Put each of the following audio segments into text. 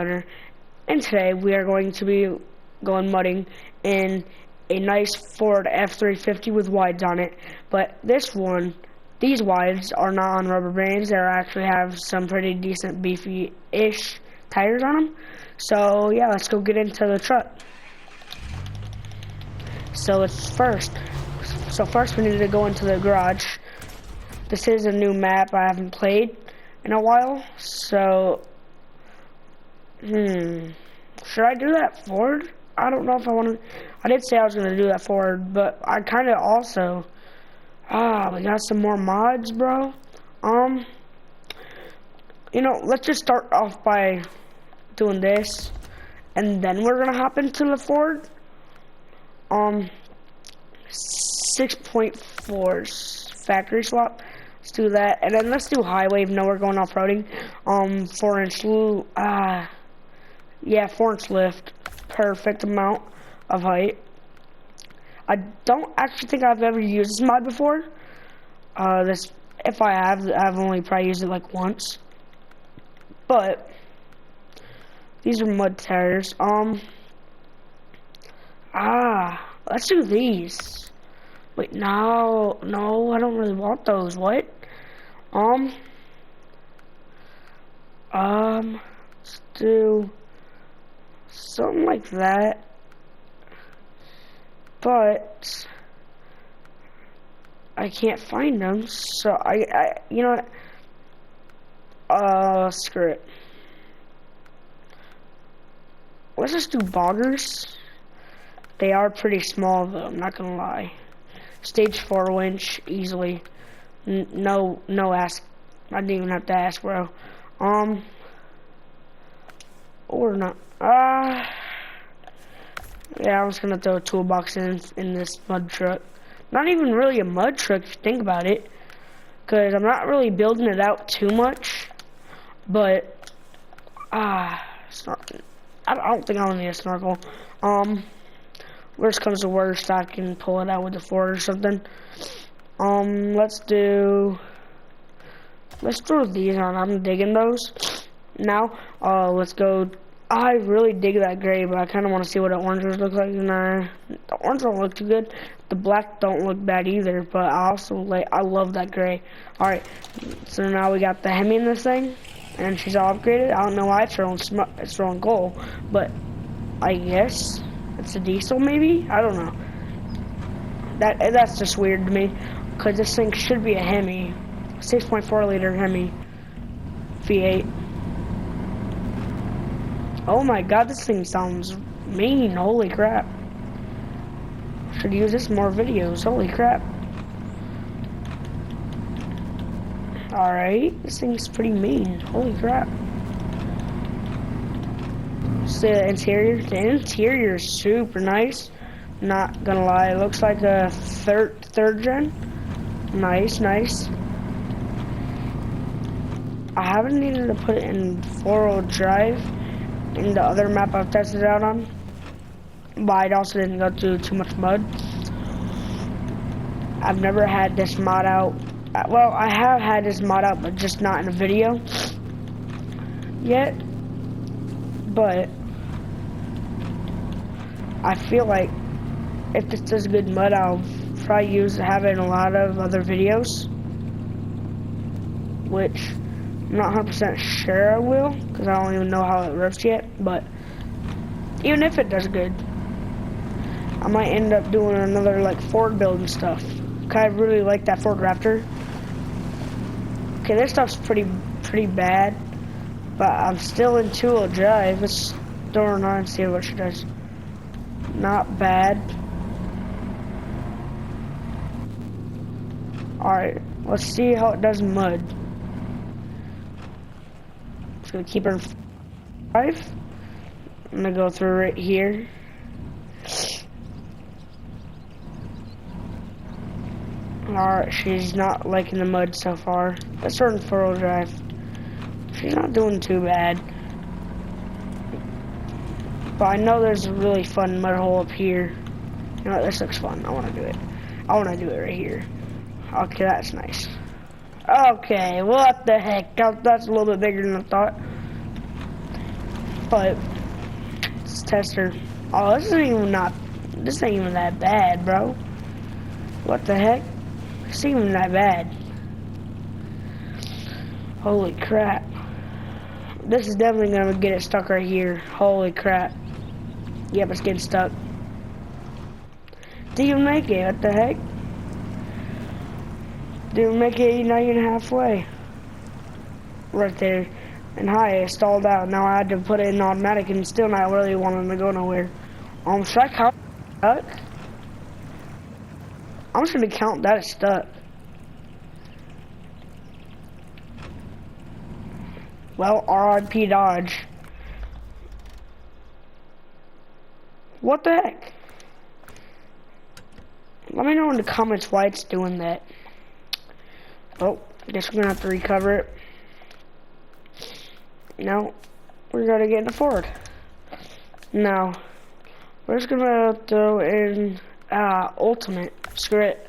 Snowrunner, and today we are going to be going mudding in a nice Ford F-350 with wides on it. But this one, these wides are not on rubber bands. They actually have some pretty decent beefy-ish tires on them. So yeah, let's go get into the truck. So first we need to go into the garage. This is a new map I haven't played in a while, so should I do that Ford? I don't know if I want to. I did say I was going to do that Ford, but I kind of also we got some more mods, bro. You know, let's just start off by doing this, and then we're gonna hop into the Ford. 6.4 factory swap. Let's do that, and then let's do highway. Even though we're going off-roading, 4-inch yeah, 4-inch lift, perfect amount of height. I don't actually think I've ever used this mod before. If I have, I've only probably used it like once. But these are mud tires. Let's do these. Wait, no, I don't really want those. What? Let's do something like that. But I can't find them, so you know what? Screw it. Let's just do boggers. They are pretty small, though, I'm not gonna lie. Stage 4-inch, easily. No ask. I didn't even have to ask, bro. Or not. Yeah, I was gonna throw a toolbox in this mud truck. Not even really a mud truck, if you think about it, because I'm not really building it out too much. But snorkel. I don't think I'll need a snorkel. Worst comes to worst, I can pull it out with the Ford or something. Let's throw these on. I'm digging those. Now, let's go. I really dig that gray, but I kind of want to see what the oranges look like. Nah, the orange don't look too good. The black don't look bad either, but I love that gray. Alright, so now we got the Hemi in this thing, and she's all upgraded. I don't know why it's wrong goal, but I guess it's a diesel maybe? I don't know. That's just weird to me, because this thing should be a Hemi. 6.4 liter Hemi V8. Oh my god, this thing sounds mean. Holy crap. Should use this in more videos. Holy crap. Alright, this thing's pretty mean. Holy crap. So the interior is super nice. Not gonna lie, it looks like a third gen. Nice. I haven't needed to put it in 4-wheel drive in the other map I've tested it out on, but I also didn't go through too much mud. I've never had this mod out. Well, I have had this mod out, but just not in a video yet. But I feel like if this does good mud, I'll probably have it in a lot of other videos, which I'm not 100% sure I will, because I don't even know how it works yet. But even if it does good, I might end up doing another like Ford build and stuff. Cause I really like that Ford Raptor. Okay, this stuff's pretty bad, but I'm still in 2-wheel drive. Let's throw her on and see what she does. Not bad. Alright, let's see how it does in mud. Just gonna keep her in 5. I'm gonna go through right here. Alright, she's not liking the mud so far. Let's start in 4-wheel drive. She's not doing too bad. But I know there's a really fun mud hole up here. You know what, this looks fun. I wanna do it. I wanna do it right here. Okay, that's nice. Okay, what the heck? That's a little bit bigger than I thought. But let's test her. Oh, this ain't even that bad, bro. What the heck? This ain't even that bad. Holy crap. This is definitely gonna get it stuck right here. Holy crap. Yep, it's getting stuck. Didn't even make it, what the heck? Didn't make it, not even halfway. Right there. And hi, it stalled out. Now I had to put it in automatic and still not really wanting to go nowhere. Should I count stuck? I'm just gonna count that as stuck. Well, RIP Dodge. What the heck? Let me know in the comments why it's doing that. Oh, I guess we're gonna have to recover it. No, we're gonna get in the Ford. Now, we're just gonna throw in ultimate. Screw it.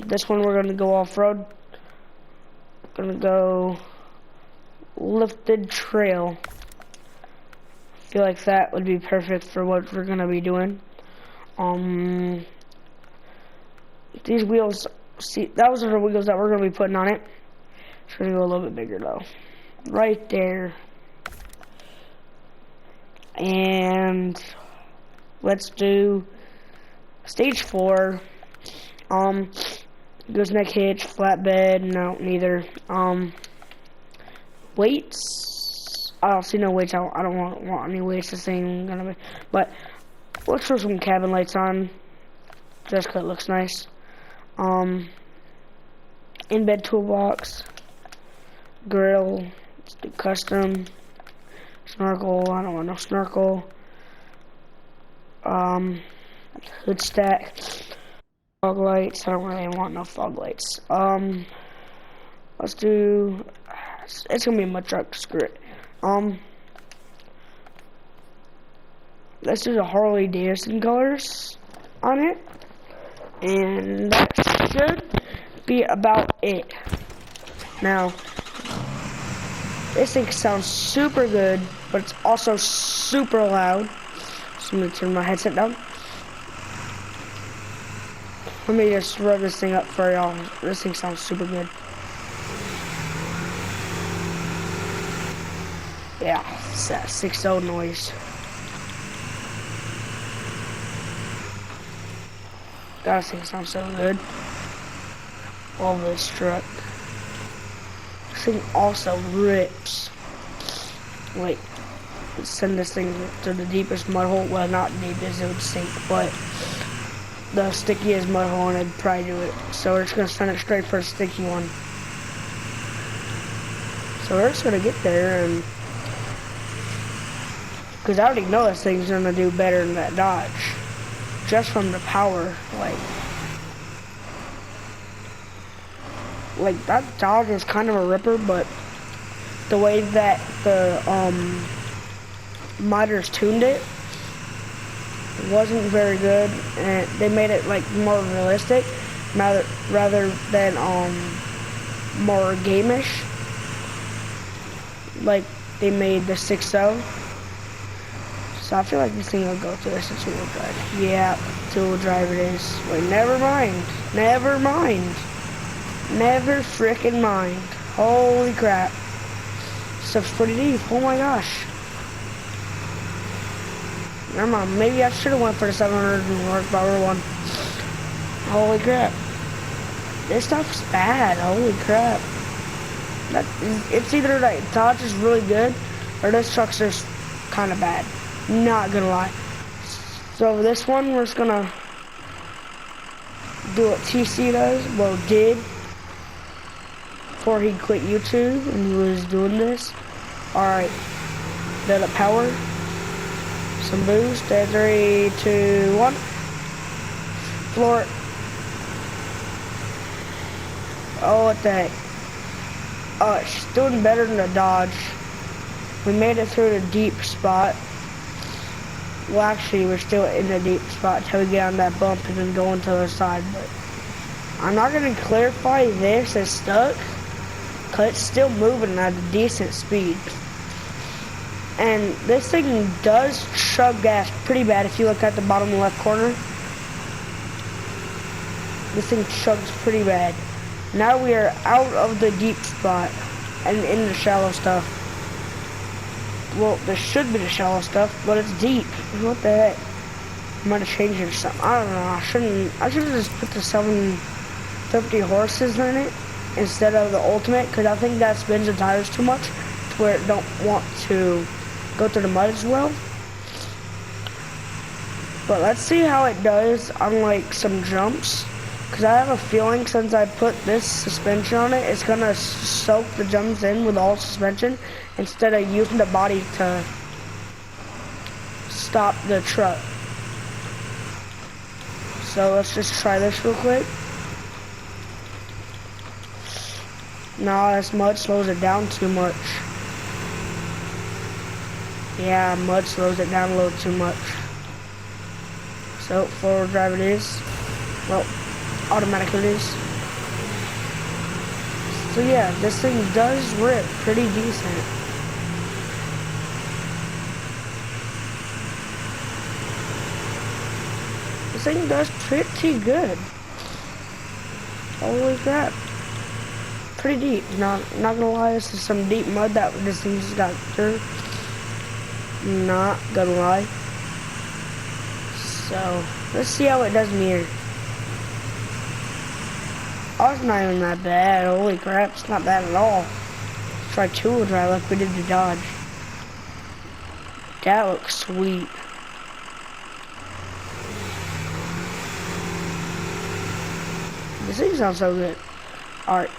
This one we're gonna go off-road. Gonna go lifted trail. Feel like that would be perfect for what we're gonna be doing. These wheels, see, those are the wheels that we're gonna be putting on it. It's gonna go a little bit bigger though. Right there. And let's do stage 4. Gooseneck hitch, flatbed, no, neither. Weights. I don't see no weights. I don't want any weights. This thing gonna be, but let's throw some cabin lights on, just 'cause it looks nice. In bed toolbox, grill, let's do custom, snorkel. I don't want no snorkel. Hood stack, fog lights. I don't really want no fog lights. Let's do. It's gonna be my truck. Screw it. Let's do the Harley Davidson colors on it, and that should be about it. Now, this thing sounds super good, but it's also super loud. So I'm gonna turn my headset down. Let me just rub this thing up for y'all. This thing sounds super good. Yeah, it's that 6.0 noise. God, this thing sounds so good. Love this truck. This thing also rips. Wait, let's send this thing to the deepest mud hole. Well, not deepest, it would sink, but the stickiest mud hole, and I'd probably do it. So we're just gonna send it straight for a sticky one. So we're just gonna get there, and because I already know this thing's gonna do better than that Dodge, just from the power. Like that Dodge is kind of a ripper, but the way that the modders tuned it wasn't very good, and they made it like more realistic rather than more gameish. Like they made the 6.0. So I feel like this thing will go through this. It's 2-wheel drive. Yeah, 2-wheel drive it is. Wait, never mind. Never mind. Never frickin' mind. Holy crap. Stuff's pretty deep. Oh my gosh. Never mind. Maybe I should have went for the 700 horsepower one. Holy crap. This stuff's bad. Holy crap. It's either like Dodge is really good or this truck's just kind of bad. Not gonna lie. So this one, we're just gonna do what TC does, well did, before he quit YouTube and he was doing this. Alright, let it power, some boost, at 3, 2, 1, floor it. Oh, what the heck. Oh, it's doing better than the Dodge. We made it through the deep spot. Well, actually, we're still in the deep spot until we get on that bump and then go into the side. But I'm not going to clarify this as stuck, because it's still moving at a decent speed. And this thing does chug gas pretty bad if you look at the bottom left corner. This thing chugs pretty bad. Now we are out of the deep spot and in the shallow stuff. Well, this should be the shallow stuff, but it's deep. What the heck? I might have changed it or something. I don't know. I should have just put the 750 horses in it instead of the ultimate, because I think that spins the tires too much to where it don't want to go through the mud as well. But let's see how it does on like some jumps, because I have a feeling since I put this suspension on it, it's gonna soak the jumps in with all suspension instead of using the body to stop the truck. So let's just try this real quick. Nah, this mud slows it down too much. Yeah, mud slows it down a little too much. So, forward drive it is. Well, automatic it is. So yeah, this thing does rip pretty decent. This thing does pretty good. Holy crap. Pretty deep. Not gonna lie, this is some deep mud that this thing just got through. Not gonna lie. So, let's see how it does in the air. Oh, it's not even that bad. Holy crap, it's not bad at all. Let's try two-wheel drive like we did the Dodge. That looks sweet. This thing sounds so good. Alright.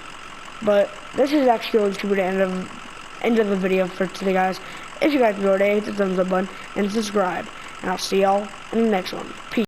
But this is actually going to be the end of the video for today, guys. If you guys enjoyed it, hit the thumbs up button and subscribe. And I'll see y'all in the next one. Peace.